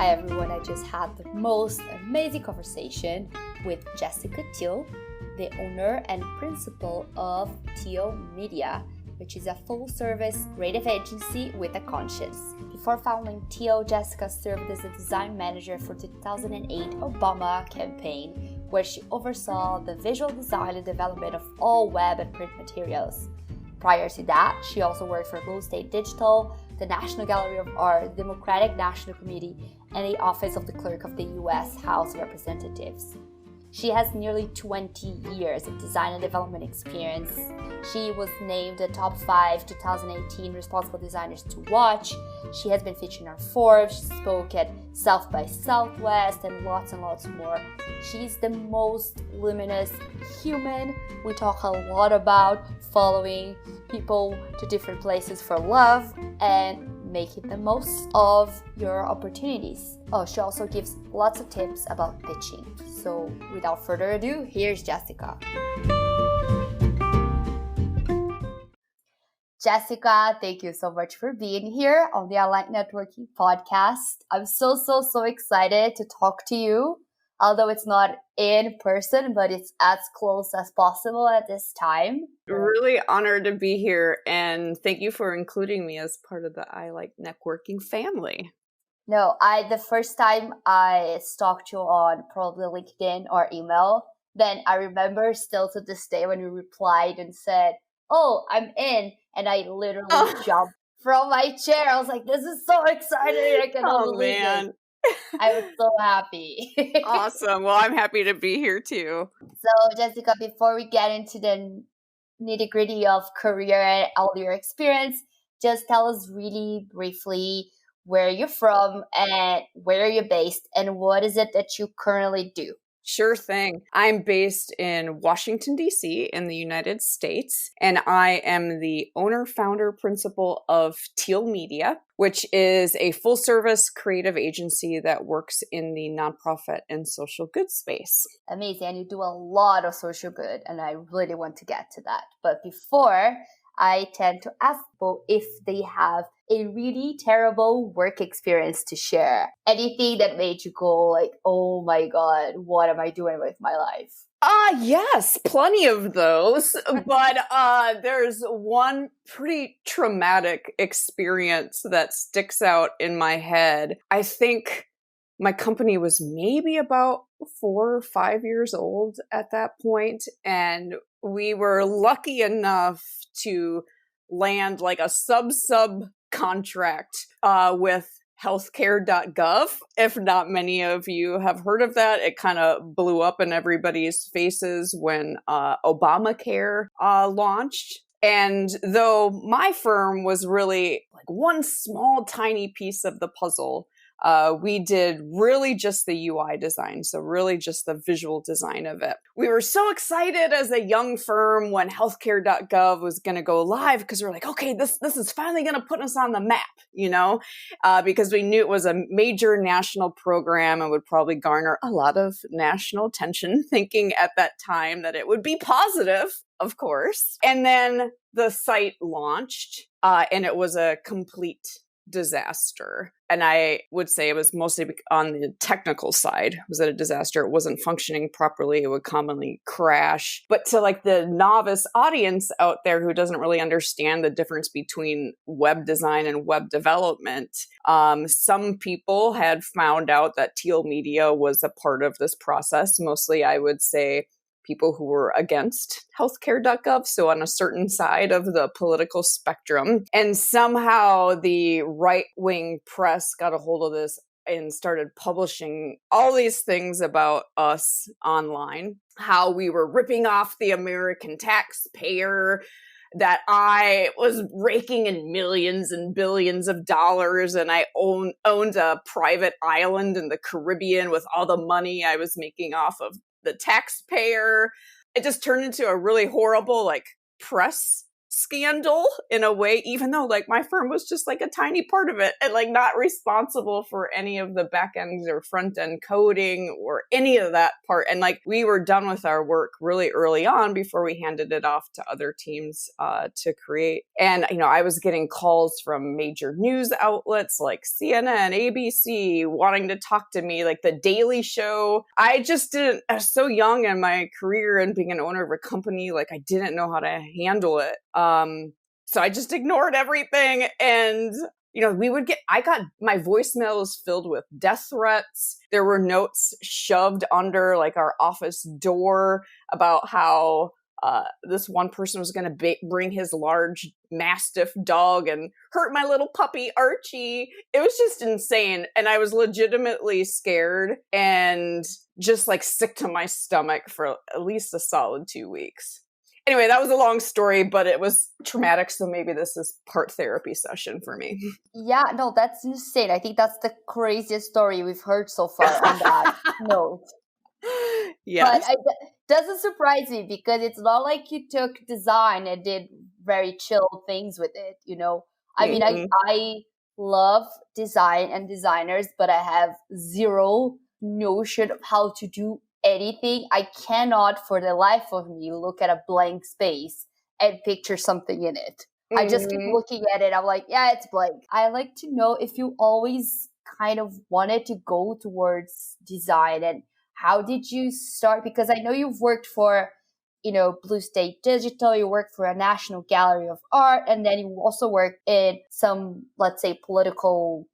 Hi everyone, I just had the most amazing conversation with Jessica Teal, the owner and principal of Teal Media, which is a full-service creative agency with a conscience. Before founding Teal, Jessica served as a design manager for the 2008 Obama campaign, where she oversaw the visual design and development of all web and print materials. Prior to that, she also worked for Blue State Digital, the National Gallery of Art, the Democratic National Committee, and the Office of the Clerk of the U.S. House of Representatives. She has nearly 20 years of design and development experience. She was named the top 5 2018 responsible designers to watch. She has been featured on Forbes. She spoke at South by Southwest and lots more. She's the most luminous human. We talk a lot about following people to different places for love and making the most of your opportunities. Oh, she also gives lots of tips about pitching. So without further ado, here's Jessica. Jessica, thank you so much for being here on the Aligned Networking podcast. I'm so excited to talk to you, although it's not in person, but it's as close as possible at this time. Really honored to be here, and thank you for including me as part of the I Like Networking family. No, the first time I stalked you on probably LinkedIn or email, then I remember still to this day when you replied and said, "Oh, I'm in," and I literally jumped from my chair. I was like, "This is so exciting! I cannot believe it." I was so happy. Awesome. Well, I'm happy to be here too. So, Jessica, before we get into the nitty-gritty of career and all your experience, just tell us really briefly where you're from and where you're based and what is it that you currently do. Sure thing. I'm based in Washington, D.C. in the United States, and I am the owner, founder, principal of Teal Media, which is a full-service creative agency that works in the nonprofit and social good space. Amazing. And you do a lot of social good, and I really want to get to that. But before, I tend to ask people if they have a really terrible work experience to share. Anything that made you go like, oh my God, what am I doing with my life? Yes, plenty of those. But there's one pretty traumatic experience that sticks out in my head. I think my company was maybe about 4 or 5 years old at that point, and we were lucky enough to land like a sub contract with healthcare.gov. If not many of you have heard of that, it kind of blew up in everybody's faces when Obamacare launched. And though my firm was really like one small tiny piece of the puzzle, we did really just the UI design, so really just the visual design of it. We were so excited as a young firm when healthcare.gov was going to go live because we were like, okay, this is finally going to put us on the map, because we knew it was a major national program and would probably garner a lot of national attention, thinking at that time that it would be positive, of course. And then the site launched, and it was a complete disaster. And I would say it was mostly on the technical side. Was it a disaster? It wasn't functioning properly. It would commonly crash. But to like the novice audience out there who doesn't really understand the difference between web design and web development, some people had found out that Teal Media was a part of this process. Mostly, I would say, people who were against healthcare.gov, so on a certain side of the political spectrum. And somehow the right-wing press got a hold of this and started publishing all these things about us online, how we were ripping off the American taxpayer, that I was raking in millions and billions of dollars, and I owned a private island in the Caribbean with all the money I was making off of the taxpayer. It just turned into a really horrible press scandal in a way, even though like my firm was just like a tiny part of it and like not responsible for any of the back ends or front end coding or any of that part. And like we were done with our work really early on before we handed it off to other teams to create. And, you know, I was getting calls from major news outlets like CNN, ABC, wanting to talk to me, like the Daily Show. I was so young in my career and being an owner of a company, like I didn't know how to handle it. So I just ignored everything. And, you know, my voicemail was filled with death threats. There were notes shoved under like our office door about how this one person was going to bring his large mastiff dog and hurt my little puppy Archie. It was just insane. And I was legitimately scared and just like sick to my stomach for at least a solid 2 weeks. Anyway, that was a long story, but it was traumatic. So maybe this is part therapy session for me. Yeah, no, that's insane. I think that's the craziest story we've heard so far on that note. Yes. But it doesn't surprise me because it's not like you took design and did very chill things with it, you know? I mean, I love design and designers, but I have zero notion of how to do anything. I cannot for the life of me look at a blank space and picture something in it. I just keep looking at it. I'm like, yeah, it's blank. I like to know if you always kind of wanted to go towards design, and how did you start? Because I know you've worked for, you know, Blue State Digital, you worked for a National Gallery of Art, and then you also worked in some, let's say, political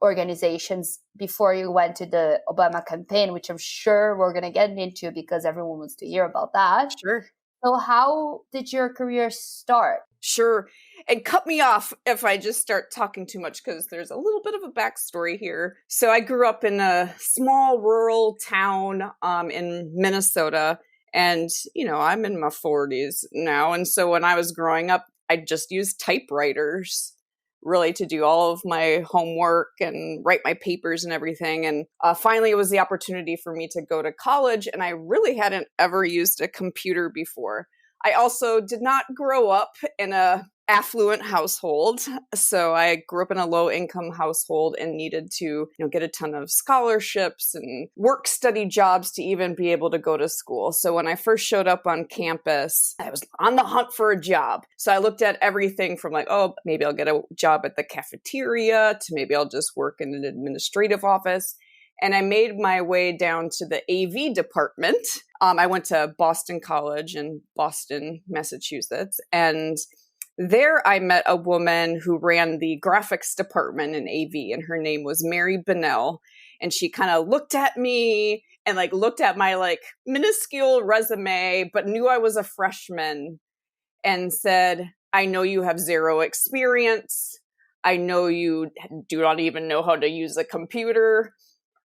organizations before you went to the Obama campaign, which I'm sure we're going to get into because everyone wants to hear about that. Sure. So how did your career start? Sure. And cut me off if I just start talking too much because there's a little bit of a backstory here. So I grew up in a small rural town in Minnesota. And, you know, I'm in my 40s now. And so when I was growing up, I just used typewriters really to do all of my homework and write my papers and everything. And finally, it was the opportunity for me to go to college. And I really hadn't ever used a computer before. I also did not grow up in a affluent household. So I grew up in a low income household and needed to, you know, get a ton of scholarships and work study jobs to even be able to go to school. So when I first showed up on campus, I was on the hunt for a job. So I looked at everything from like, oh, maybe I'll get a job at the cafeteria to maybe I'll just work in an administrative office. And I made my way down to the AV department. I went to Boston College in Boston, Massachusetts. And there I met a woman who ran the graphics department in AV, and her name was Mary Bennell. And she kind of looked at me and like looked at my like minuscule resume, but knew I was a freshman and said, I know you have zero experience. I know you do not even know how to use a computer.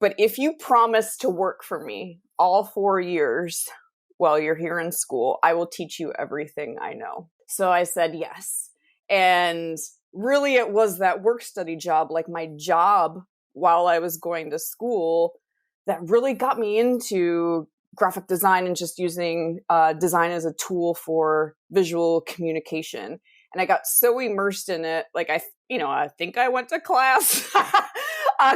But if you promise to work for me all 4 years while you're here in school, I will teach you everything I know. So I said yes. And really it was that work study job, like my job while I was going to school, that really got me into graphic design and just using design as a tool for visual communication. And I got so immersed in it, like I think I went to class.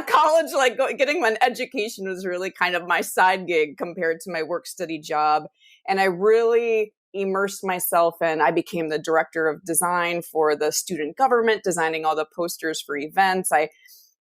College, like getting an education was really kind of my side gig compared to my work study job. And I really immersed myself and I became the director of design for the student government, designing all the posters for events. I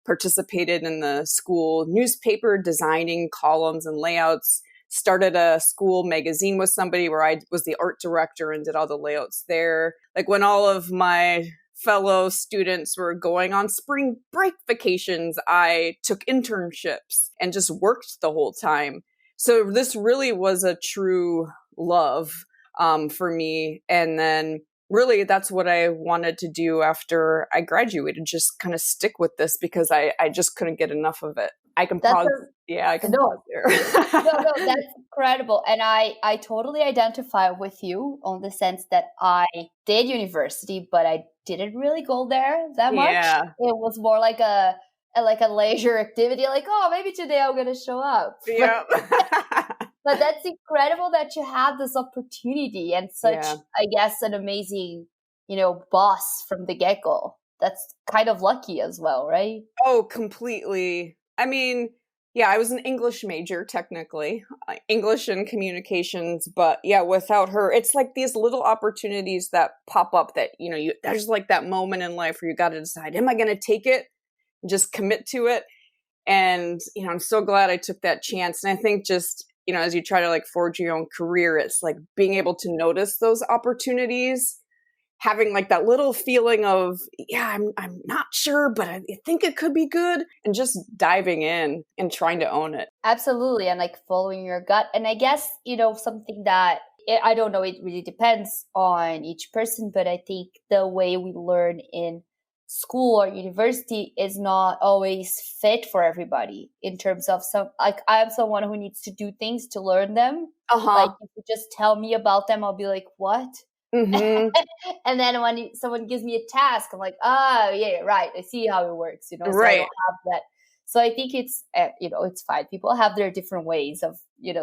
participated in the school newspaper, designing columns and layouts, started a school magazine with somebody where I was the art director and did all the layouts there. Like when all of my fellow students were going on spring break vacations, I took internships and just worked the whole time. So this really was a true love for me. And then really that's what I wanted to do after I graduated, just kind of stick with this because I just couldn't get enough of it. I can pause. I can pause there. No, that's incredible. And I totally identify with you on the sense that I did university, but I didn't really go there that much. Yeah. It was more like a leisure activity, like, oh, maybe today I'm going to show up. Yeah. But that's incredible that you had this opportunity and such, I guess, an amazing boss from the get-go. That's kind of lucky as well, right? Oh, completely. I mean, yeah, I was an English major, technically, English and communications, but yeah, without her, it's like these little opportunities that pop up that, there's like that moment in life where you got to decide, am I going to take it? Just commit to it. And, I'm so glad I took that chance. And I think just, as you try to like forge your own career, it's like being able to notice those opportunities, having like that little feeling of, yeah, I'm not sure, but I think it could be good, and just diving in and trying to own it. Absolutely. And like following your gut. And I guess, something that I don't know, it really depends on each person, but I think the way we learn in school or university is not always fit for everybody, in terms of like I'm someone who needs to do things to learn them. Like if you just tell me about them, I'll be like, what? Mm-hmm. And then when someone gives me a task, I'm like, yeah, right, I see how it works, so Right. I don't have that. So I think it's it's fine. People have their different ways of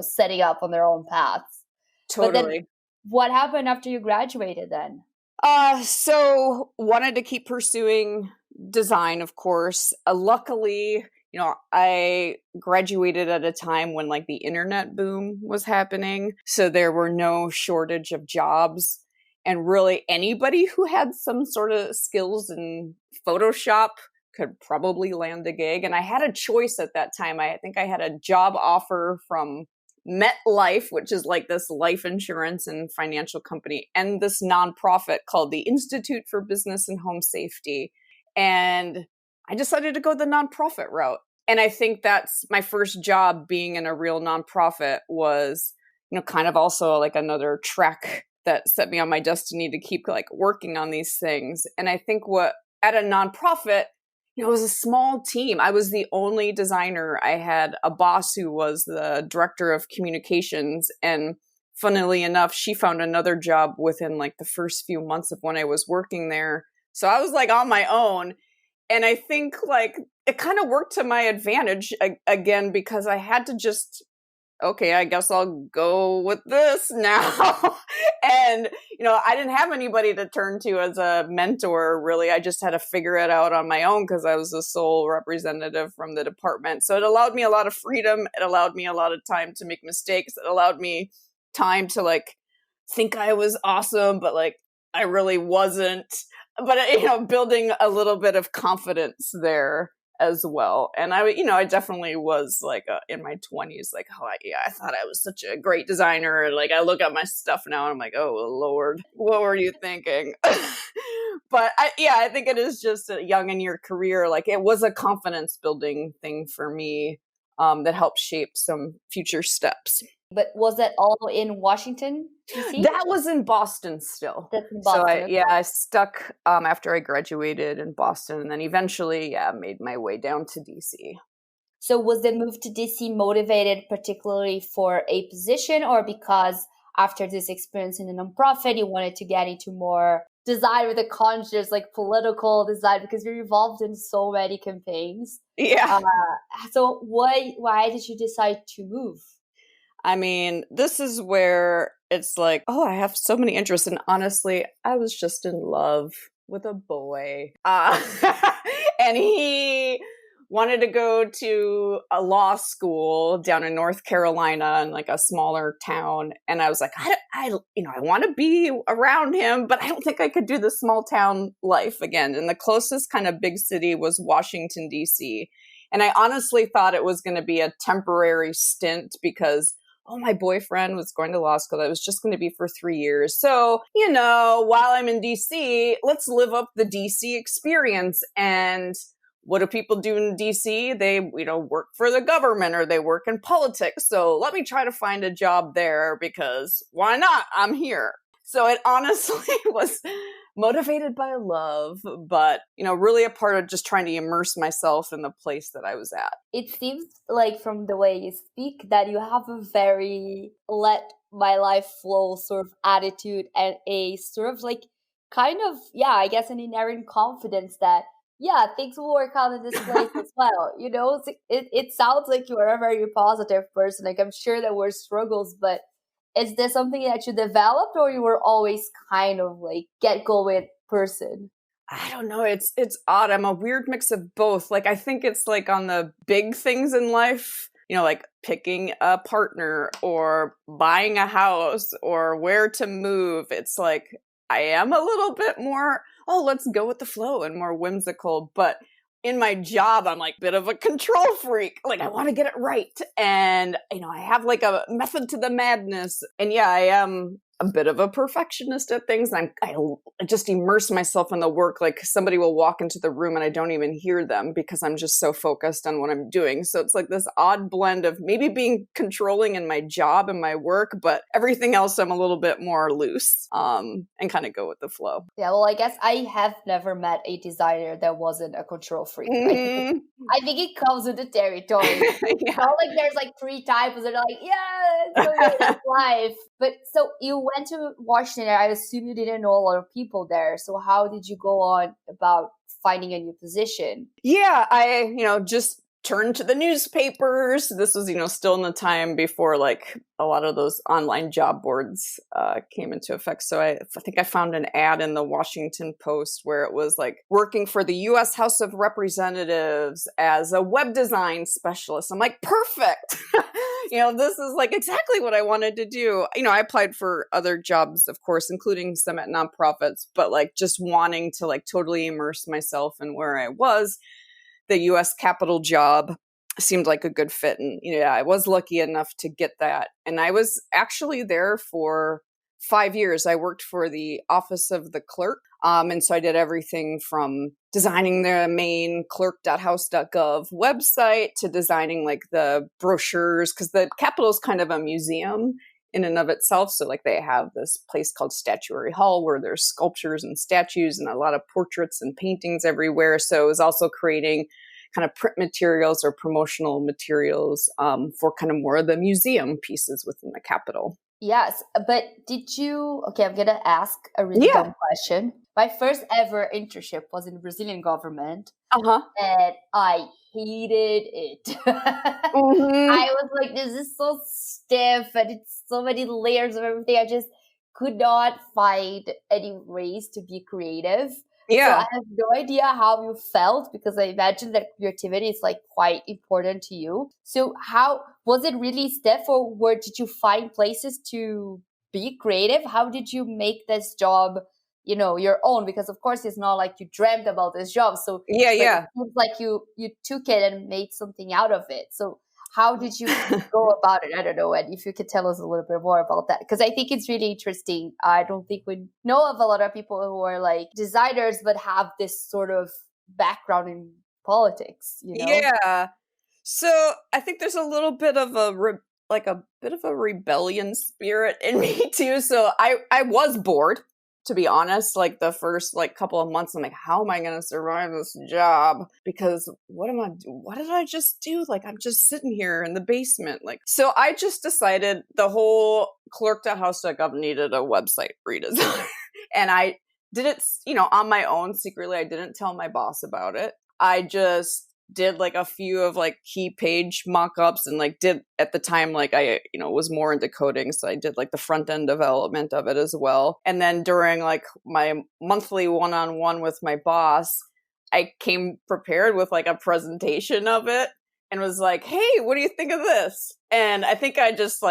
setting up on their own paths. Totally. But then what happened after you graduated then? So wanted to keep pursuing design, of course. Luckily, I graduated at a time when like the internet boom was happening. So there were no shortage of jobs. And really anybody who had some sort of skills in Photoshop could probably land a gig. And I had a choice at that time. I think I had a job offer from MetLife, which is like this life insurance and financial company, and this nonprofit called the Institute for Business and Home Safety. And I decided to go the nonprofit route. And I think that's my first job being in a real nonprofit was, kind of also like another track that set me on my destiny to keep like working on these things. And I think at a nonprofit, it was a small team. I was the only designer. I had a boss who was the director of communications. And funnily enough, she found another job within like the first few months of when I was working there. So I was like on my own. And I think like it kind of worked to my advantage again, because I had to just, okay, I guess I'll go with this now. And, I didn't have anybody to turn to as a mentor, really. I just had to figure it out on my own because I was the sole representative from the department. So it allowed me a lot of freedom. It allowed me a lot of time to make mistakes. It allowed me time to like think I was awesome, but like I really wasn't. But, building a little bit of confidence there as well. And I definitely was like in my 20s, like, I thought I was such a great designer. And like, I look at my stuff now and I'm like, oh Lord, what were you thinking? But I think it is just young in your career. Like it was a confidence building thing for me that helped shape some future steps. But was that all in Washington, D.C.? That was in Boston still. That's in Boston. So I stuck after I graduated in Boston, and then eventually, made my way down to DC. So was the move to DC motivated particularly for a position, or because after this experience in a nonprofit, you wanted to get into more design with a conscious, like political design, because you're involved in so many campaigns? Yeah. So why did you decide to move? I mean, this is where it's like, oh, I have so many interests. And honestly, I was just in love with a boy. And he wanted to go to a law school down in North Carolina in like a smaller town. And I was like, I want to be around him, but I don't think I could do the small town life again. And the closest kind of big city was Washington, D.C. And I honestly thought it was going to be a temporary stint because my boyfriend was going to law school. That was just going to be for 3 years. So, while I'm in DC, let's live up the DC experience. And what do people do in DC? They, work for the government or they work in politics. So let me try to find a job there because why not? I'm here. So it honestly was motivated by love, but, really a part of just trying to immerse myself in the place that I was at. It seems like from the way you speak that you have a very let my life flow sort of attitude and a sort of like kind of, I guess an inherent confidence that, things will work out in this place as well. It sounds like you are a very positive person. Like I'm sure there were struggles, but Is this something that you developed, or you were always kind of like get go with person? I don't know. It's odd. I'm a weird mix of both. Like, I think it's like on the big things in life, like picking a partner or buying a house or where to move. It's like I am a little bit more, oh, let's go with the flow and more whimsical. But in my job, I'm like a bit of a control freak. Like, I want to get it right. And, I have like a method to the madness. And yeah, I am a bit of a perfectionist at things. And I just immerse myself in the work. Like, somebody will walk into the room and I don't even hear them because I'm just so focused on what I'm doing. So it's like this odd blend of maybe being controlling in my job and my work, but everything else I'm a little bit more loose and kind of go with the flow. Yeah, well, I guess I have never met a designer that wasn't a control freak. I think it comes with the territory. It's not like there's like 3 types and they're like, yeah, it's life. But so you went to Washington. I assume you didn't know a lot of people there. So how did you go on about finding a new position? Yeah, I, just turned to the newspapers. This was, still in the time before like a lot of those online job boards came into effect. So I think I found an ad in the Washington Post where it was like working for the U.S. House of Representatives as a web design specialist. I'm like, perfect. This is like exactly what I wanted to do. I applied for other jobs, of course, including some at nonprofits, but like just wanting to like totally immerse myself in where I was. The U.S. Capitol job seemed like a good fit. And, I was lucky enough to get that. And I was actually there for 5 years. I worked for the Office of the Clerk. And so I did everything from designing the main clerk.house.gov website to designing like the brochures, because the Capitol is kind of a museum in and of itself. So like they have this place called Statuary Hall where there's sculptures and statues and a lot of portraits and paintings everywhere. So it was also creating kind of print materials or promotional materials for kind of more of the museum pieces within the Capitol. Yes, but okay, I'm going to ask a really dumb question. My first ever internship was in the Brazilian government. And I hated it. I was like, this is so stiff and it's so many layers of everything. I just could not find any ways to be creative. Yeah. So I have no idea how you felt, because I imagine that creativity is like quite important to you. So how was it really stiff, or where did you find places to be creative? How did you make this job, your own? Because of course it's not like you dreamt about this job. So it seems like you took it and made something out of it. So how did you go about it? I don't know. And if you could tell us a little bit more about that, because I think it's really interesting. I don't think we know of a lot of people who are like designers, but have this sort of background in politics, Yeah. So I think there's a little bit of a bit of a rebellion spirit in me too. So I was bored, to be honest. Like the first couple of months, I'm like, how am I going to survive this job? Because what did I just do? Like, I'm just sitting here in the basement. So I just decided the whole clerk.house.gov needed a website redesign. And I did it, on my own secretly. I didn't tell my boss about it. I just did a few of key page mock-ups and did at the time I was more into coding, so I did the front end development of it as well. And then during my monthly one-on-one with my boss, I came prepared with a presentation of it and was like, hey, what do you think of this? And I think I just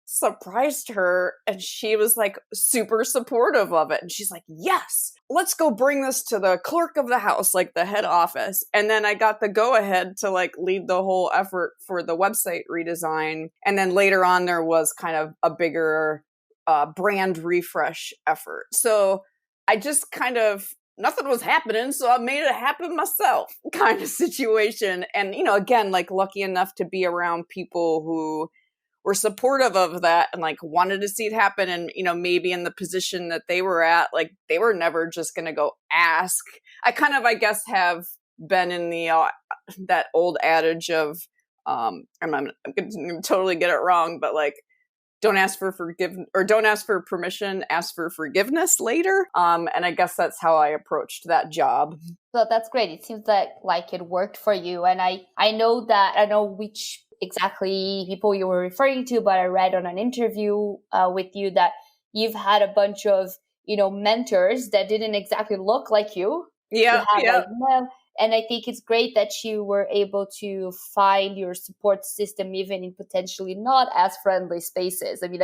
surprised her, and she was super supportive of it, and she's like, yes, let's go bring this to the clerk of the house, the head office. And then I got the go ahead to lead the whole effort for the website redesign. And then later on there was kind of a bigger brand refresh effort. So I just kind of, nothing was happening, so I made it happen myself kind of situation. And again, lucky enough to be around people who were supportive of that and wanted to see it happen. And, maybe in the position that they were at, they were never just going to go ask. I kind of, I guess, have been in the, that old adage of, I'm going to totally get it wrong, but don't ask for don't ask for permission, ask for forgiveness later. And I guess that's how I approached that job. So that's great. It seems like it worked for you. And I know which exactly people you were referring to, but I read on an interview with you that you've had a bunch of, mentors that didn't exactly look like you. You Yeah, had yeah. like them. And I think it's great that you were able to find your support system even in potentially not as friendly spaces. I mean,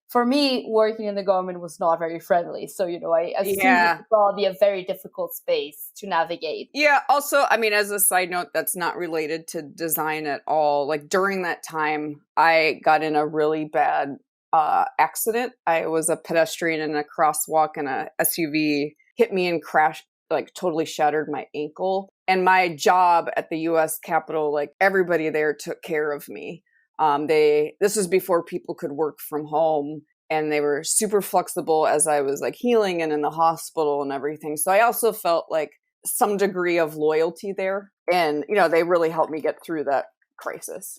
for me, working in the government was not very friendly. So, I assume Yeah. it's probably a very difficult space to navigate. Yeah. Also, I mean, as a side note, that's not related to design at all. Like during that time, I got in a really bad accident. I was a pedestrian in a crosswalk and a SUV hit me and crashed, like totally shattered my ankle. And my job at the US Capitol, like everybody there took care of me. This was before people could work from home, and they were super flexible as I was like healing and in the hospital and everything. So I also felt like some degree of loyalty there. And, they really helped me get through that crisis.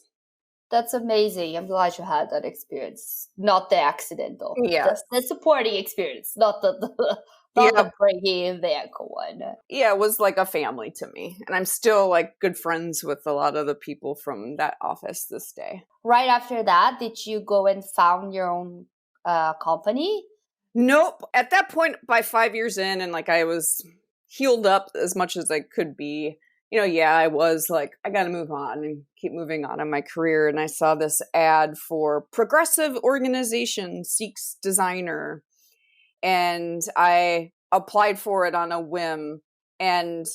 That's amazing. I'm glad you had that experience. Not the accident, though. Yeah. The supporting experience, not the breaking the ankle one. Yeah, it was like a family to me. And I'm still like good friends with a lot of the people from that office this day. Right after that, did you go and found your own company? Nope. At that point, by 5 years in, and like I was healed up as much as I could be, I was like, I got to move on and keep moving on in my career. And I saw this ad for progressive organization seeks designer. And I applied for it on a whim. And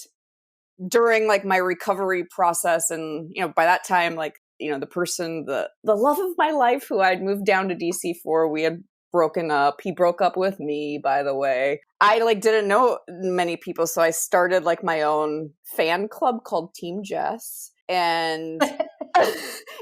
during like my recovery process, and, by that time, like, the person, the love of my life who I'd moved down to DC for, we had broken up. He broke up with me, by the way. I like didn't know many people, so I started like my own fan club called Team Jess, and it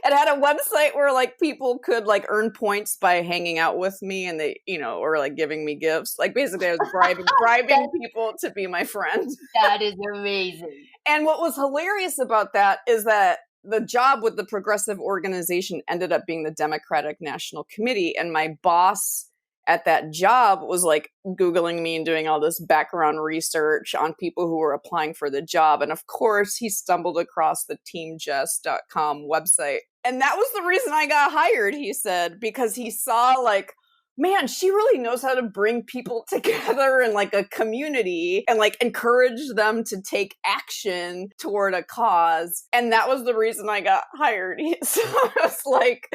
had a website where like people could like earn points by hanging out with me, and they, or like giving me gifts. Like basically, I was bribing people to be my friend. That is amazing. And what was hilarious about that is that the job with the progressive organization ended up being the Democratic National Committee. And my boss at that job was like Googling me and doing all this background research on people who were applying for the job. And of course, he stumbled across the teamjess.com website. And that was the reason I got hired, he said, because he saw like, man, she really knows how to bring people together in like a community and like encourage them to take action toward a cause. And that was the reason I got hired. So it was like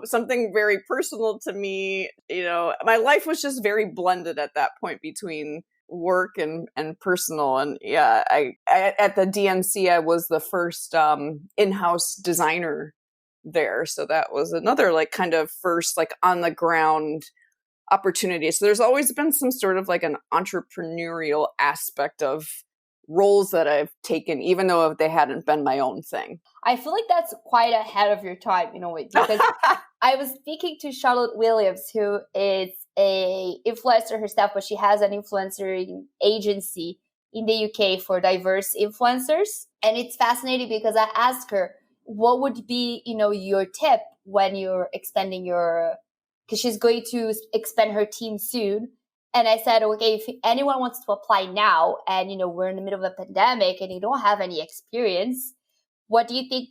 something very personal to me. My life was just very blended at that point between work and personal. And yeah, I at the DNC, I was the first in-house designer there. So that was another like kind of first like on the ground opportunity. So there's always been some sort of like an entrepreneurial aspect of roles that I've taken, even though they hadn't been my own thing. I feel like that's quite ahead of your time, because I was speaking to Charlotte Williams, who is a influencer herself, but she has an influencer agency in the UK for diverse influencers. And it's fascinating because I asked her, what would be, your tip when you're expanding because she's going to expand her team soon. And I said, okay, if anyone wants to apply now and, we're in the middle of a pandemic and you don't have any experience, what do you think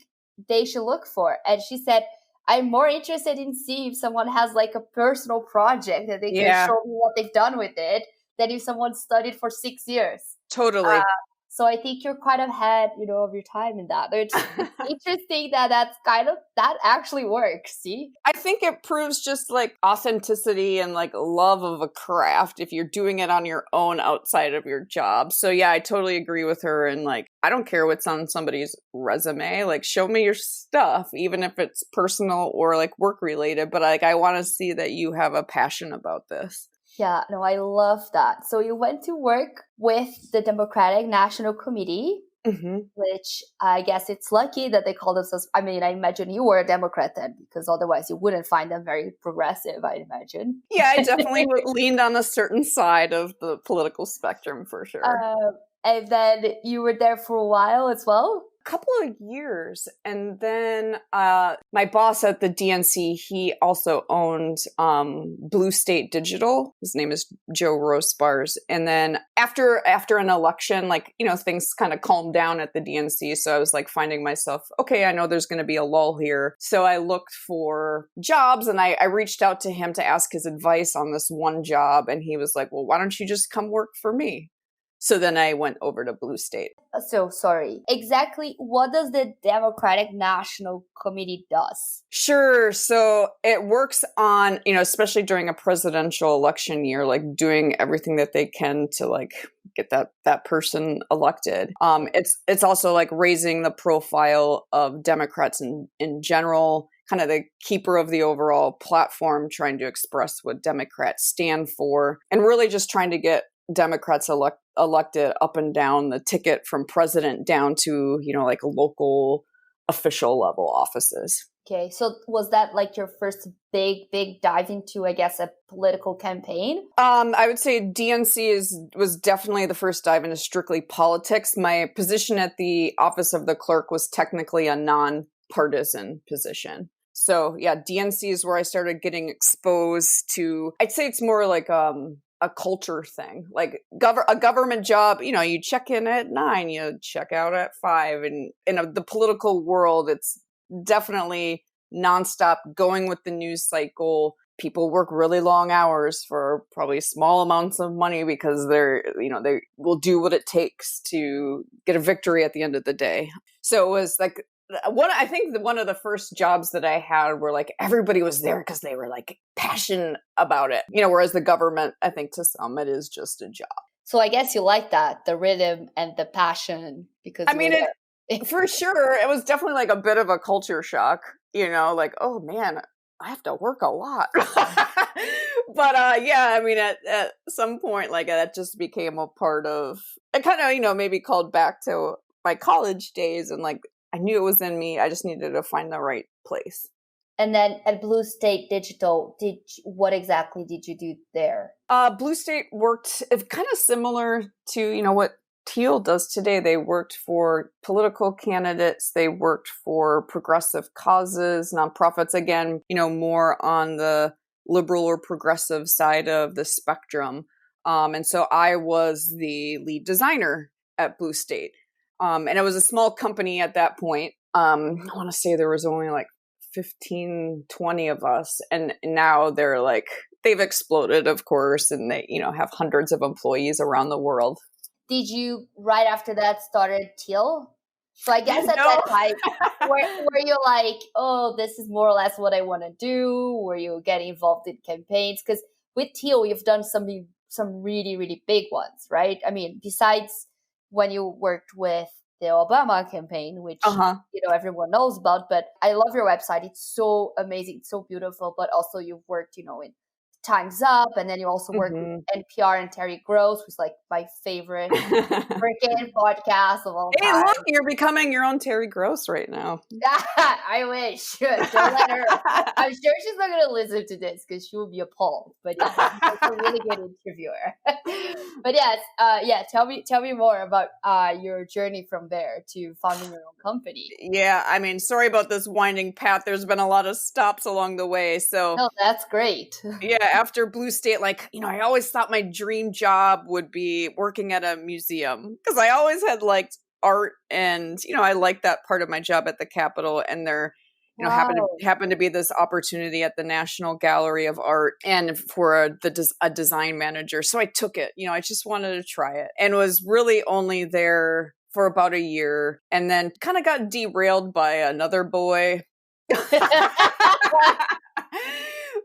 they should look for? And she said, I'm more interested in seeing if someone has like a personal project that they can show me what they've done with it than if someone studied for 6 years. Totally. So I think you're quite ahead, of your time in that. It's interesting that actually works. See, I think it proves just like authenticity and like love of a craft if you're doing it on your own outside of your job. So yeah, I totally agree with her. And like, I don't care what's on somebody's resume. Like, show me your stuff, even if it's personal or like work related. But like, I want to see that you have a passion about this. Yeah, no, I love that. So you went to work with the Democratic National Committee, which I guess it's lucky that they call themselves. I mean, I imagine you were a Democrat then, because otherwise you wouldn't find them very progressive, I imagine. Yeah, I definitely leaned on a certain side of the political spectrum for sure. And then you were there for a while as well? couple of years. And then my boss at the DNC, he also owned Blue State Digital. His name is Joe Rosebars. And then after an election, like, you know, things kind of calmed down at the DNC. So I was like finding myself, okay, I know there's going to be a lull here. So I looked for jobs, and I reached out to him to ask his advice on this one job. And he was like, well, why don't you just come work for me? So then I went over to Blue State. So sorry. Exactly what does the Democratic National Committee does? Sure. So it works on, you know, especially during a presidential election year, like doing everything that they can to like get that person elected. It's also like raising the profile of Democrats in general, kind of the keeper of the overall platform, trying to express what Democrats stand for, and really just trying to get Democrats elected up and down the ticket from president down to, you know, like local official level offices. Okay, so was that like your first big dive into, I guess, a political campaign? I would say DNC was definitely the first dive into strictly politics. My position at the office of the clerk was technically a non-partisan position. So yeah, DNC is where I started getting exposed to, I'd say it's more like a culture thing, like a government job. You know, you check in at 9, you check out at 5, and in the political world, it's definitely nonstop, going with the news cycle. People work really long hours for probably small amounts of money because they will do what it takes to get a victory at the end of the day. So it was like I think one of the first jobs that I had where like everybody was there because they were like passionate about it, you know, whereas the government, I think to some, it is just a job. So I guess you like that, the rhythm and the passion, because I mean, for sure, it was definitely like a bit of a culture shock, you know, like, oh man, I have to work a lot. But yeah, I mean, at some point, like that just became a part of, it kind of, you know, maybe called back to my college days, and like, I knew it was in me. I just needed to find the right place. And then at Blue State Digital, what exactly did you do there? Blue State worked kind of similar to, you know, what Teal does today. They worked for political candidates. They worked for progressive causes, nonprofits, again, you know, more on the liberal or progressive side of the spectrum. And so I was the lead designer at Blue State. And it was a small company at that point. I want to say there was only like 15, 20 of us. And now they've exploded, of course, and they, you know, have hundreds of employees around the world. Did you, right after that, started Teal? So I guess at that time, were you like, oh, this is more or less what I want to do? Were you getting involved in campaigns? Because with Teal, you've done some really, really big ones, right? I mean, besides when you worked with the Obama campaign, which you know everyone knows about, but I love your website. It's so amazing, it's so beautiful. But also you've worked, you know, in Time's Up, and then you also worked with NPR and Terry Gross, who's like my favorite freaking podcast of all time. Hey, look, you're becoming your own Terry Gross right now. I wish. Don't let her. I'm sure she's not going to listen to this because she will be appalled. But yeah, she's a really good interviewer. But yes, tell me more about your journey from there to founding your own company. Yeah, I mean, sorry about this winding path. There's been a lot of stops along the way. So no, that's great. Yeah, after Blue State, like, you know, I always thought my dream job would be working at a museum because I always had liked art, and, you know, I liked that part of my job at the Capitol, and there, you know, happened to be this opportunity at the National Gallery of Art and for a design manager. So I took it, you know, I just wanted to try it, and was really only there for about a year, and then kind of got derailed by another boy.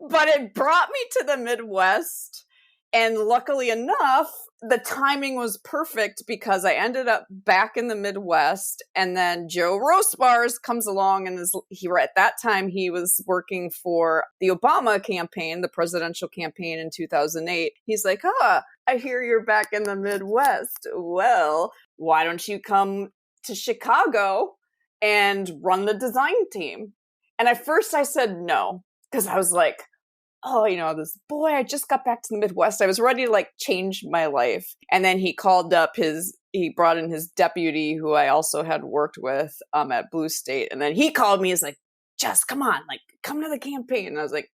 But it brought me to the Midwest, and luckily enough, the timing was perfect because I ended up back in the Midwest, and then Joe Rosebars comes along, and at that time he was working for the Obama campaign, the presidential campaign in 2008. He's like, I hear you're back in the Midwest. Well, why don't you come to Chicago and run the design team? And at first I said no, because I was like, oh, you know, this boy, I just got back to the Midwest. I was ready to like change my life. And then he called up his he brought in his deputy, who I also had worked with at Blue State. And then he called me, he's like, Jess, come on, like, come to the campaign. And I was like,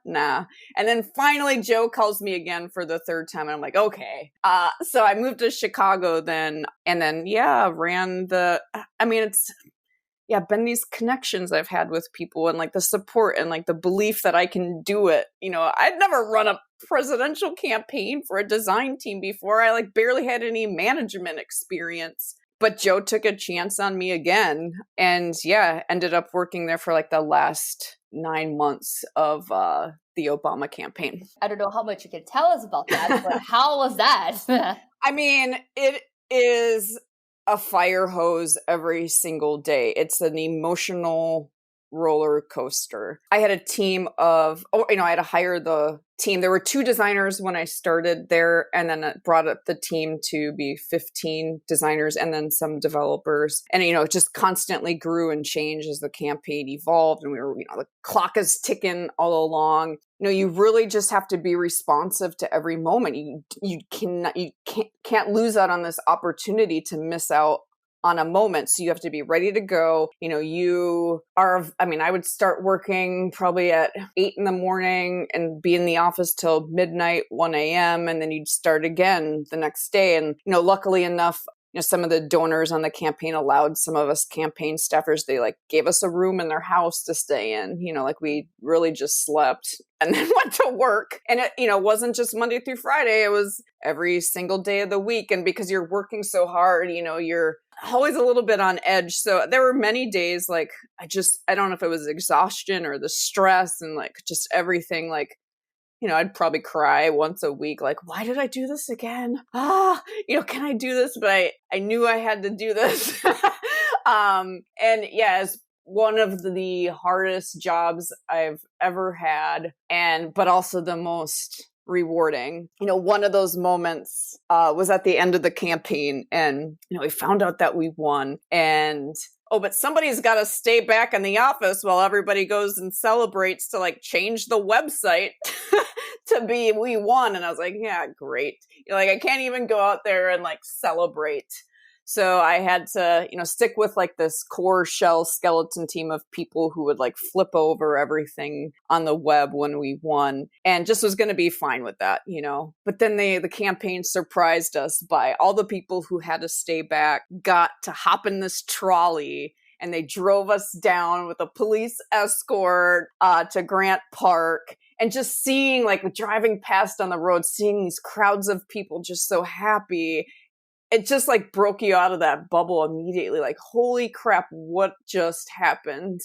nah. And then finally Joe calls me again for the third time. And I'm like, okay. So I moved to Chicago then, and then, been these connections I've had with people and like the support and like the belief that I can do it. You know, I'd never run a presidential campaign for a design team before. I like barely had any management experience. But Joe took a chance on me again, and ended up working there for like the last 9 months of the Obama campaign. I don't know how much you can tell us about that, but how was that? I mean, it is a fire hose every single day. It's an emotional roller coaster. I had a team of, I had to hire the team. There were 2 designers when I started there, and then it brought up the team to be 15 designers and then some developers. And, it just constantly grew and changed as the campaign evolved. And we were, the clock is ticking all along. You really just have to be responsive to every moment. You can't lose out on this opportunity to miss out on a moment. So you have to be ready to go. I would start working probably at 8 a.m. and be in the office till midnight, 1 a.m. And then you'd start again the next day. And, luckily enough, some of the donors on the campaign allowed some of us campaign staffers, they like gave us a room in their house to stay in, like we really just slept and then went to work. And it, wasn't just Monday through Friday. It was every single day of the week. And because you're working so hard, you're always a little bit on edge. So there were many days like, I don't know if it was exhaustion or the stress and like just everything, like, I'd probably cry once a week, like, why did I do this again? Can I do this? But I knew I had to do this. It's one of the hardest jobs I've ever had, but also the most rewarding. One of those moments was at the end of the campaign, and, we found out that we won, and but somebody's got to stay back in the office while everybody goes and celebrates to like change the website to be we won. And I was like, yeah, great. I can't even go out there and like celebrate. So I had to, stick with like this core shell skeleton team of people who would like flip over everything on the web when we won, and just was going to be fine with that, But then the campaign surprised us by all the people who had to stay back got to hop in this trolley, and they drove us down with a police escort to Grant Park. And just seeing, like, driving past on the road, seeing these crowds of people just so happy, it just like broke you out of that bubble immediately. Like, holy crap, what just happened?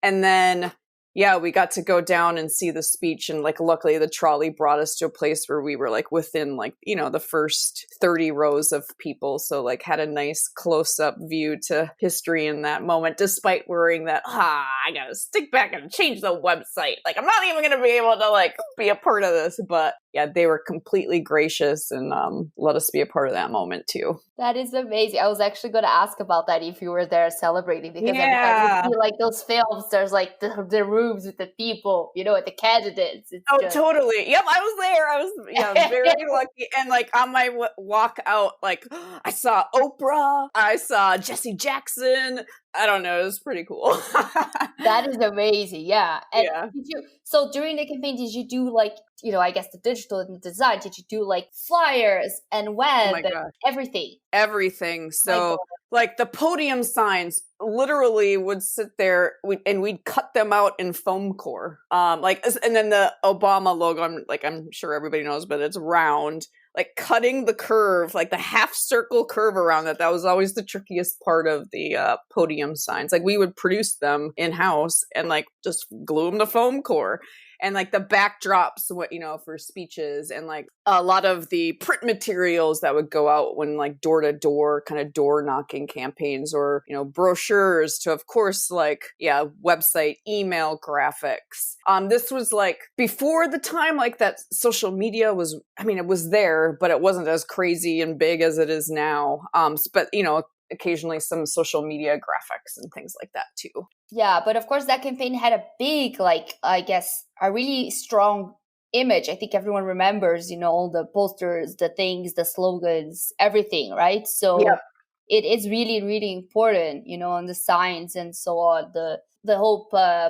And then, we got to go down and see the speech. And like, luckily the trolley brought us to a place where we were like within like, the first 30 rows of people. So like had a nice close up view to history in that moment, despite worrying that, I gotta stick back and change the website. Like, I'm not even going to be able to like be a part of this, but they were completely gracious and let us be a part of that moment too. That is amazing. I was actually going to ask about that if you were there celebrating, because I feel like those films, there's like the rooms with the people, the candidates. It's totally. Yep, I was there. I was very lucky. And like on my walk out, like I saw Oprah, I saw Jesse Jackson. I don't know. It was pretty cool. That is amazing. Yeah. And so during the campaign, did you do like, I guess the digital and the design, did you do like flyers and web and everything? Everything. So like the podium signs literally would sit there and we'd cut them out in foam core. And then the Obama logo, I'm sure everybody knows, but it's round. Like cutting the curve, like the half circle curve around that was always the trickiest part of the podium signs. Like we would produce them in-house and like just glue them to foam core. And like the backdrops, for speeches, and like a lot of the print materials that would go out when like door to door kind of door knocking campaigns, or, brochures, to of course, like, website, email graphics. This was like before the time like that social media was, it was there, but it wasn't as crazy and big as it is now. But occasionally some social media graphics and things like that too. Yeah, but of course that campaign had a big, like, I guess, a really strong image. I think everyone remembers, all the posters, the things, the slogans, everything, right? So Yep. it is really, really important, on the signs and so on, the whole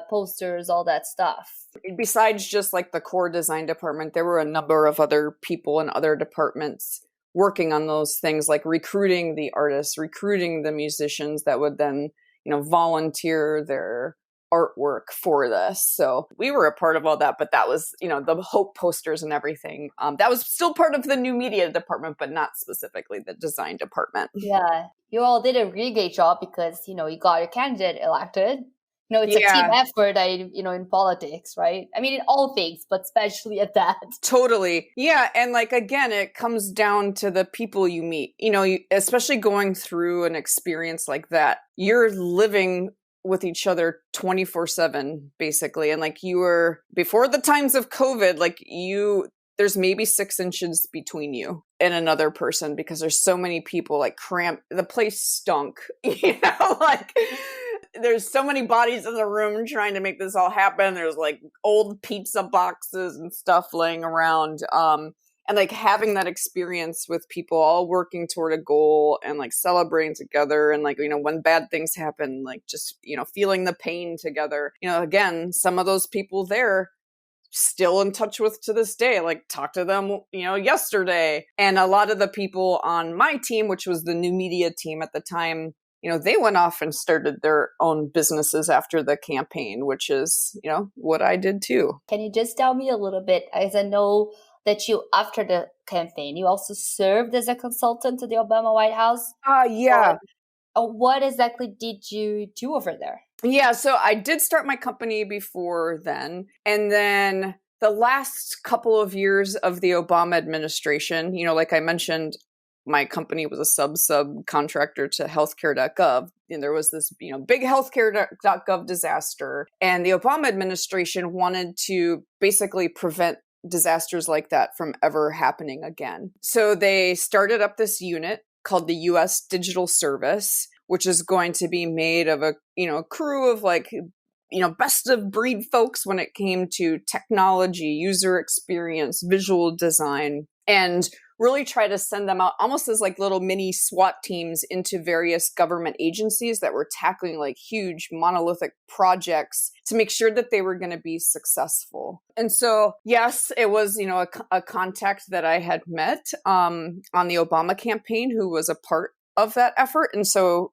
posters, all that stuff. Besides just like the core design department, there were a number of other people in other departments working on those things, like recruiting the artists, recruiting the musicians that would then, volunteer their artwork for this. So we were a part of all that, but that was, the Hope posters and everything. That was still part of the new media department, but not specifically the design department. Yeah, you all did a really great job because, you got your candidate elected. It's a team effort, in politics, right? I mean, in all things, but especially at that. Totally. Yeah. And like, again, it comes down to the people you meet, especially going through an experience like that. You're living with each other 24/7, basically. And like you were before the times of COVID, like there's maybe 6 inches between you and another person because there's so many people like cramped. The place stunk, like there's so many bodies in the room trying to make this all happen. There's like old pizza boxes and stuff laying around. And like having that experience with people all working toward a goal and like celebrating together and like, when bad things happen, like just, feeling the pain together, again, some of those people there still in touch with to this day, like talk to them, yesterday. And a lot of the people on my team, which was the new media team at the time, they went off and started their own businesses after the campaign, which is, what I did too. Can you just tell me a little bit, as I know that you, after the campaign, you also served as a consultant to the Obama White House? Yeah. What exactly did you do over there? Yeah, so I did start my company before then. And then the last couple of years of the Obama administration, like I mentioned, my company was a subcontractor to healthcare.gov. And there was this, big healthcare.gov disaster. And the Obama administration wanted to basically prevent disasters like that from ever happening again. So they started up this unit called the U.S. Digital Service, which is going to be made of a, crew of like, best of breed folks when it came to technology, user experience, visual design, and really try to send them out almost as like little mini SWAT teams into various government agencies that were tackling like huge monolithic projects to make sure that they were going to be successful. And so, yes, it was, a contact that I had met on the Obama campaign who was a part of that effort. And so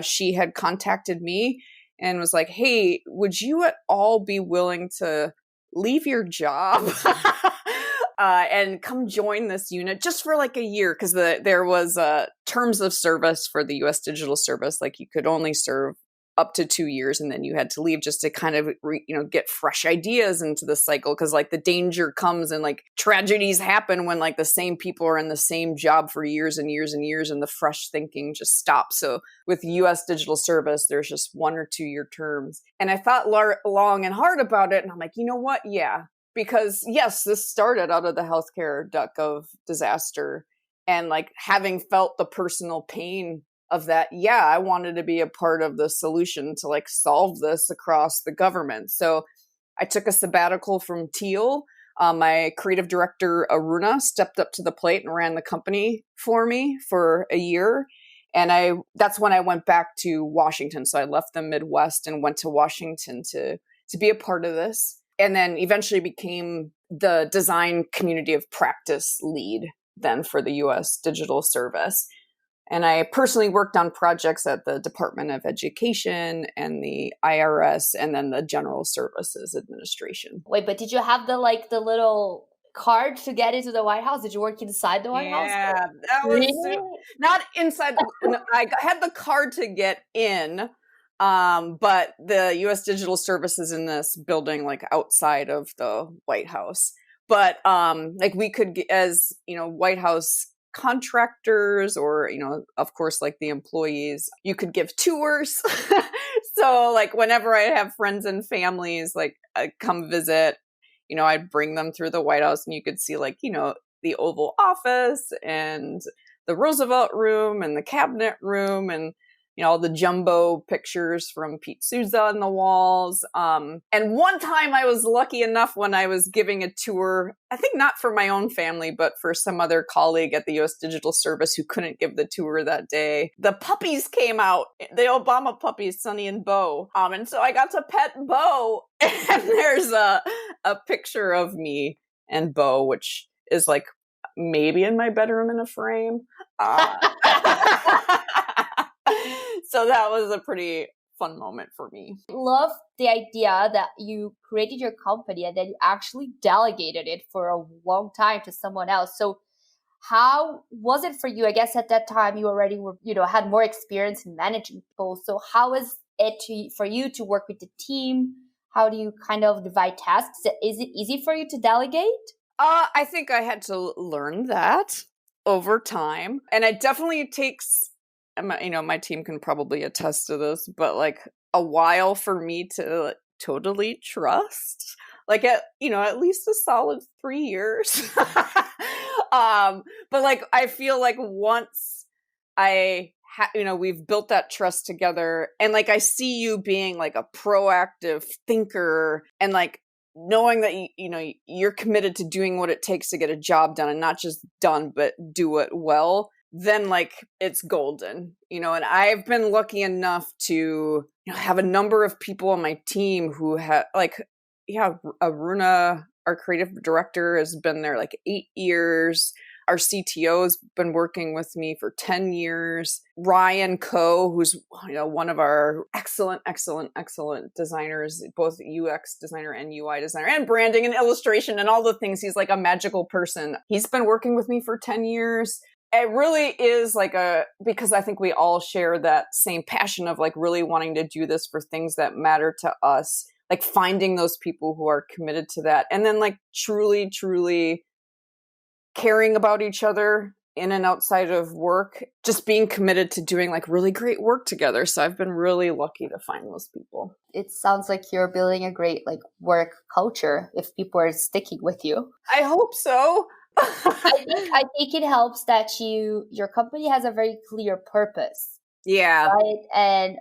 she had contacted me and was like, hey, would you at all be willing to leave your job and come join this unit just for like a year? Because there was terms of service for the U.S. Digital Service. Like you could only serve up to 2 years and then you had to leave just to kind of, get fresh ideas into the cycle. Because like the danger comes and like tragedies happen when like the same people are in the same job for years and years and years and the fresh thinking just stops. So with U.S. Digital Service, there's just 1 or 2 year terms. And I thought long and hard about it. And I'm like, you know what? Yeah. Because yes, this started out of the healthcare.gov disaster and like having felt the personal pain of that. Yeah, I wanted to be a part of the solution to like solve this across the government. So I took a sabbatical from Teal. My creative director, Aruna, stepped up to the plate and ran the company for me for a year. And that's when I went back to Washington. So I left the Midwest and went to Washington to be a part of this. And then eventually became the design community of practice lead then for the U.S. Digital Service. And I personally worked on projects at the Department of Education and the IRS and then the General Services Administration. Wait, but did you have the little card to get into the White House? Did you work inside the White House? Yeah, that was not inside. I had the card to get in. But the U.S. Digital Service is in this building, like outside of the White House. But like we could, as White House contractors, or of course, like the employees, you could give tours. So like whenever I have friends and families like come visit, I'd bring them through the White House, and you could see like the Oval Office and the Roosevelt Room and the Cabinet Room and all the jumbo pictures from Pete Souza on the walls. And one time I was lucky enough when I was giving a tour, I think not for my own family, but for some other colleague at the U.S. Digital Service who couldn't give the tour that day. The puppies came out, the Obama puppies, Sonny and Bo. And so I got to pet Bo, and there's a picture of me and Bo, which is like maybe in my bedroom in a frame. So that was a pretty fun moment for me. Love the idea that you created your company and then you actually delegated it for a long time to someone else. So how was it for you? I guess at that time you already were, had more experience in managing people. So how is it for you to work with the team? How do you kind of divide tasks? Is it easy for you to delegate? I think I had to learn that over time. And it definitely takes, my team can probably attest to this, but like a while for me to totally trust, like at least a solid 3 years. But like, I feel like once we've built that trust together, and like, I see you being like a proactive thinker and like knowing that, you're committed to doing what it takes to get a job done, and not just done, but do it well, then like it's golden, and I've been lucky enough to have a number of people on my team who have Aruna, our creative director, has been there like 8 years. Our CTO has been working with me for 10 years. Ryan Coe, who's one of our excellent designers, both UX designer and UI designer, and branding and illustration and all the things. He's like a magical person. He's been working with me for 10 years. It really is like because I think we all share that same passion of like really wanting to do this for things that matter to us, like finding those people who are committed to that. And then like truly caring about each other in and outside of work, just being committed to doing like really great work together. So I've been really lucky to find those people. It sounds like you're building a great like work culture if people are sticking with you. I hope so. I think it helps that your company has a very clear purpose. Yeah. Right? And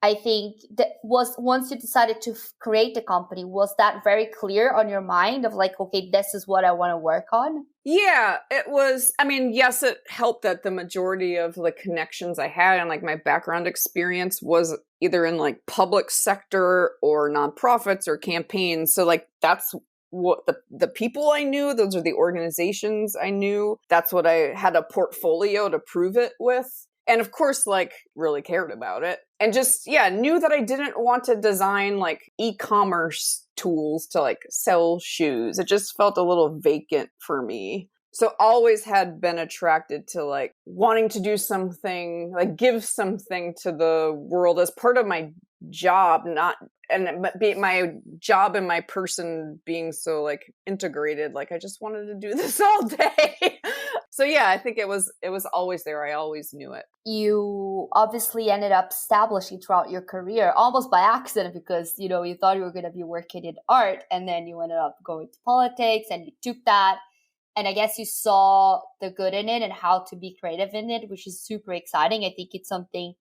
I think that once you decided to create the company, was that very clear on your mind of like, okay, this is what I want to work on? Yeah, it was. I mean, yes, it helped that the majority of the connections I had and like my background experience was either in like public sector or nonprofits or campaigns. So like that's what the people I knew, those are the organizations I knew. That's what I had a portfolio to prove it with. And of course, like really cared about it. And just, knew that I didn't want to design like e-commerce tools to like sell shoes. It just felt a little vacant for me. So always had been attracted to like wanting to do something, like give something to the world as part of my job, my job and my person being so like integrated. Like I just wanted to do this all day. So yeah, I think it was always there. I always knew it. You obviously ended up establishing throughout your career almost by accident because, you thought you were going to be working in art and then you ended up going to politics and you took that. And I guess you saw the good in it and how to be creative in it, which is super exciting. I think it's something,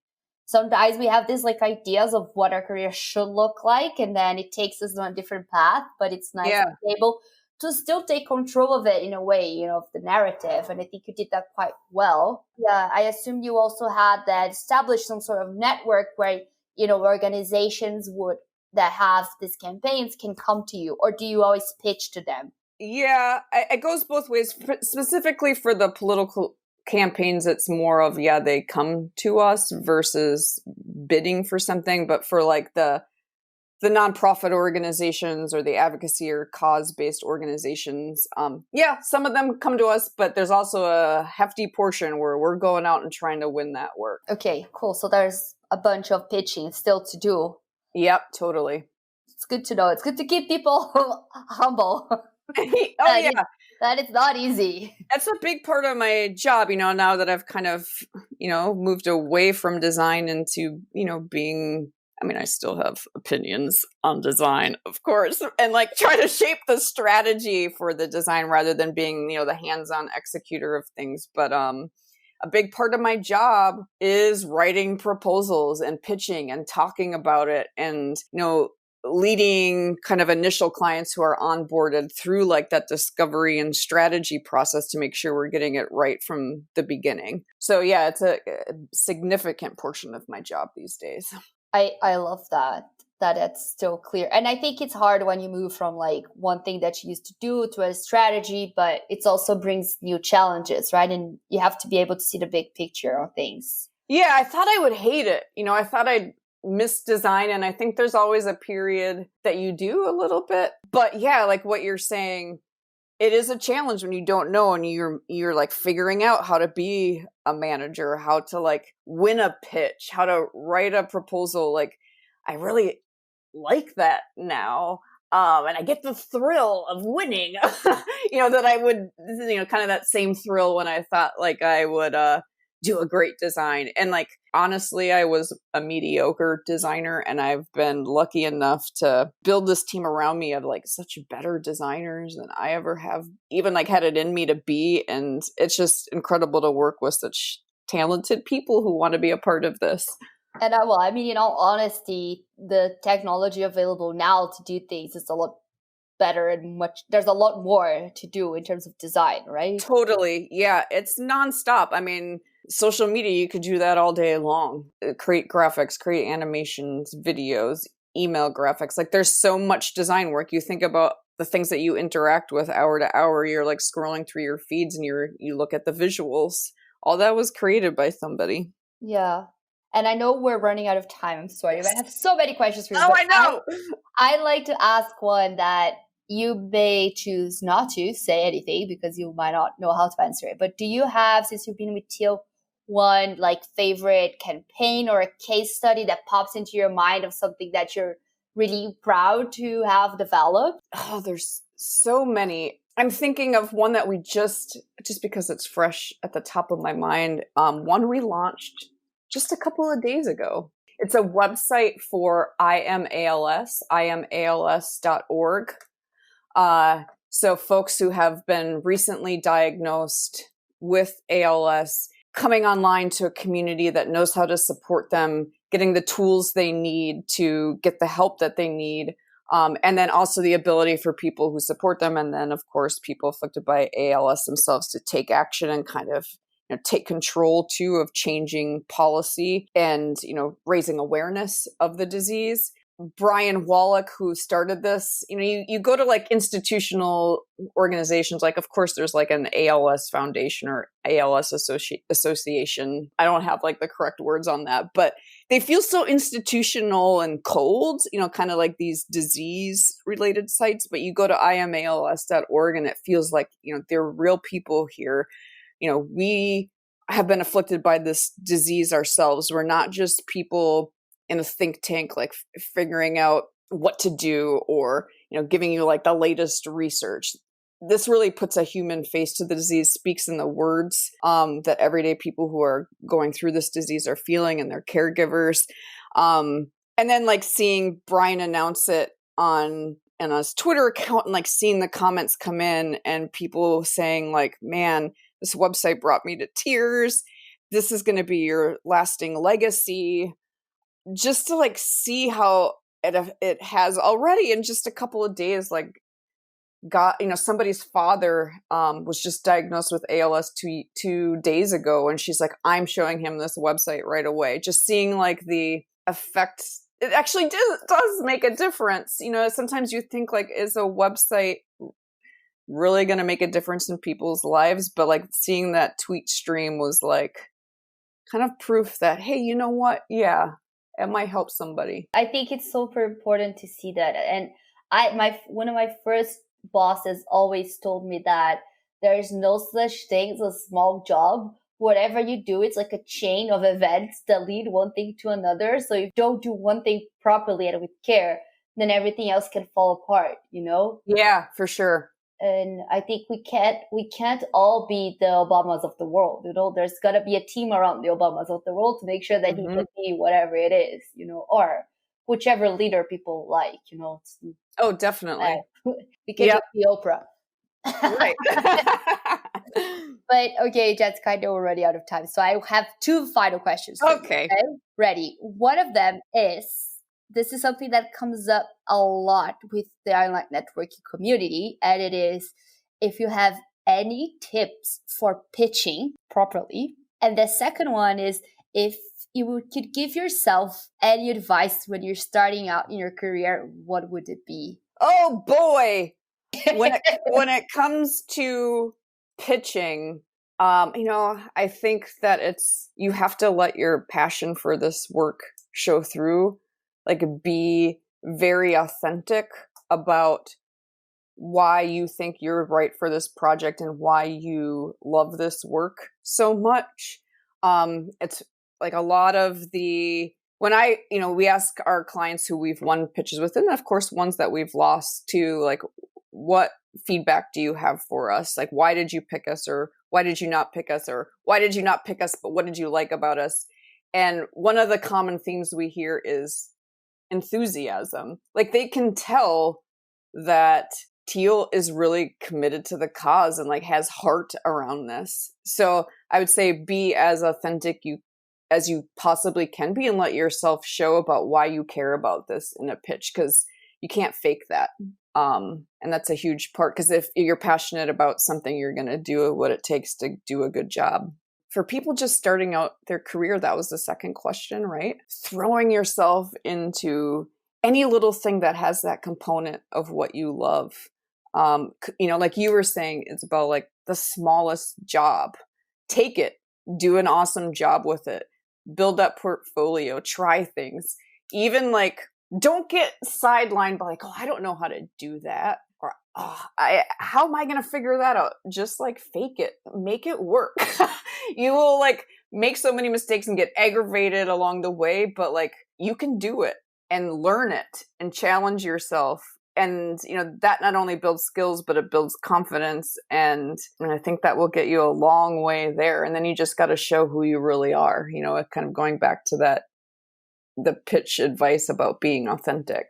sometimes we have these like ideas of what our career should look like, and then it takes us on a different path, but it's nice to be able to still take control of it in a way, of the narrative. And I think you did that quite well. Yeah, I assume you also had that established some sort of network where, organizations that have these campaigns can come to you, or do you always pitch to them? Yeah, it goes both ways. Specifically for the political campaigns, it's more of, they come to us versus bidding for something. But for like the nonprofit organizations or the advocacy or cause-based organizations, some of them come to us, but there's also a hefty portion where we're going out and trying to win that work. Okay, cool. So there's a bunch of pitching still to do. Yep, totally. It's good to know. It's good to keep people humble. That it's not easy. That's a big part of my job, now that I've kind of, moved away from design into, being, I still have opinions on design, of course, and like try to shape the strategy for the design rather than being, the hands-on executor of things. But a big part of my job is writing proposals and pitching and talking about it and, leading kind of initial clients who are onboarded through like that discovery and strategy process to make sure we're getting it right from the beginning. So yeah, it's a significant portion of my job these days. I love that it's still clear. And I think it's hard when you move from like one thing that you used to do to a strategy, but it also brings new challenges, right? And you have to be able to see the big picture of things. Yeah, I thought I would hate it. I thought I'd miss design, and I think there's always a period that you do a little bit. But yeah, like what you're saying, it is a challenge when you don't know and you're like figuring out how to be a manager, how to like win a pitch, how to write a proposal. Like I really like that now. And I get the thrill of winning, that I would, kind of that same thrill when I thought like I would do a great design. And like, honestly, I was a mediocre designer, and I've been lucky enough to build this team around me of like such better designers than I ever have even like had it in me to be. And it's just incredible to work with such talented people who want to be a part of this. And in all honesty, the technology available now to do things is a lot better and there's a lot more to do in terms of design, right? Totally. Yeah. It's nonstop. I mean, social media, you could do that all day long. Create graphics, create animations, videos, email graphics. Like there's so much design work. You think about the things that you interact with hour to hour. You're like scrolling through your feeds and you look at the visuals. All that was created by somebody. Yeah. And I know we're running out of time. I'm sorry, but I have so many questions for you. Oh, I know. I'd like to ask one that you may choose not to say anything because you might not know how to answer it. But do you have, since you've been with Teal, one like favorite campaign or a case study that pops into your mind of something that you're really proud to have developed? Oh, there's so many. I'm thinking of one that we just because it's fresh at the top of my mind, one we launched just a couple of days ago. It's a website for IMALS, imals.org. So folks who have been recently diagnosed with ALS coming online to a community that knows how to support them, getting the tools they need to get the help that they need. And then also the ability for people who support them. And then, of course, people afflicted by ALS themselves to take action and kind of take control too of changing policy and, raising awareness of the disease. Brian Wallach, who started this, you go to like institutional organizations, like of course there's like an ALS foundation or ALS association. I don't have like the correct words on that, but they feel so institutional and cold, kind of like these disease related sites. But you go to imals.org and it feels like, there are real people here. We have been afflicted by this disease ourselves. We're not just people in a think tank, like figuring out what to do or, giving you like the latest research. This really puts a human face to the disease, speaks in the words that everyday people who are going through this disease are feeling and their caregivers. And then like seeing Brian announce it on his Twitter account and like seeing the comments come in and people saying like, man, this website brought me to tears. This is going to be your lasting legacy. Just to like see how it has already in just a couple of days, like got, somebody's father was just diagnosed with ALS two days ago. And she's like, I'm showing him this website right away. Just seeing like the effects. It actually does make a difference. Sometimes you think like, is a website really going to make a difference in people's lives? But like seeing that tweet stream was like kind of proof that, hey, you know what? Yeah, it might help somebody. I think it's super important to see that. And one of my first bosses always told me that there is no such thing as a small job. Whatever you do, it's like a chain of events that lead one thing to another. So if you don't do one thing properly and with care, then everything else can fall apart, Yeah, for sure. And I think we can't all be the Obamas of the world. There's got to be a team around the Obamas of the world to make sure that he can be whatever it is, or whichever leader people like, Oh, definitely. We can just be Oprah. Right. But okay, Jessica, I know we're already out of time. So I have two final questions. Okay. Ready. One of them is, this is something that comes up a lot with the online networking community, and it is if you have any tips for pitching properly. And the second one is if you could give yourself any advice when you're starting out in your career, what would it be? Oh boy. When it comes to pitching, I think that you have to let your passion for this work show through, like be very authentic about why you think you're right for this project and why you love this work so much. It's like a lot of we ask our clients who we've won pitches with, and of course ones that we've lost too, like, what feedback do you have for us? Like, why did you pick us, or why did you not pick us, or why did you not pick us, but what did you like about us? And one of the common themes we hear is enthusiasm. Like, they can tell that Teal is really committed to the cause and like has heart around this. So I would say be as authentic as you possibly can be, and let yourself show about why you care about this in a pitch, because you can't fake that. And that's a huge part, because if you're passionate about something, you're going to do what it takes to do a good job. For people just starting out their career, that was the second question, right? Throwing yourself into any little thing that has that component of what you love. Like you were saying, it's about like the smallest job. Take it, do an awesome job with it, build that portfolio, try things. Even like, don't get sidelined by like, oh, I don't know how to do that. Or, how am I going to figure that out? Just like fake it, make it work. You will like make so many mistakes and get aggravated along the way, but like you can do it and learn it and challenge yourself. And, that not only builds skills, but it builds confidence. And I think that will get you a long way there. And then you just got to show who you really are, kind of going back to the pitch advice about being authentic.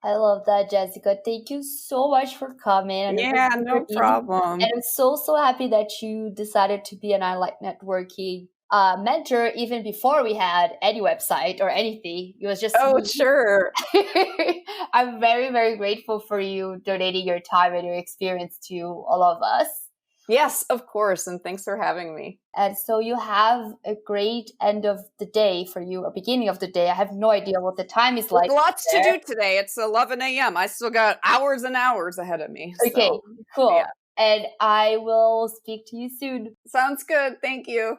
I love that, Jessica. Thank you so much for coming. Yeah, no problem. And I'm so happy that you decided to be an I Like Networking mentor even before we had any website or anything. It was just sure. I'm very, very grateful for you donating your time and your experience to all of us. Yes, of course. And thanks for having me. And so you have a great end of the day for you, or beginning of the day. I have no idea what the time is like. Lots to do today. It's 11 a.m. I still got hours and hours ahead of me. Okay, cool. Yeah. And I will speak to you soon. Sounds good. Thank you.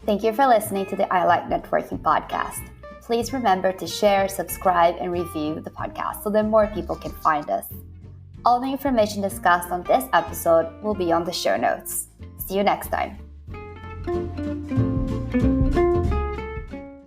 Thank you for listening to the I Like Networking podcast. Please remember to share, subscribe, and review the podcast so that more people can find us. All the information discussed on this episode will be on the show notes. See you next time.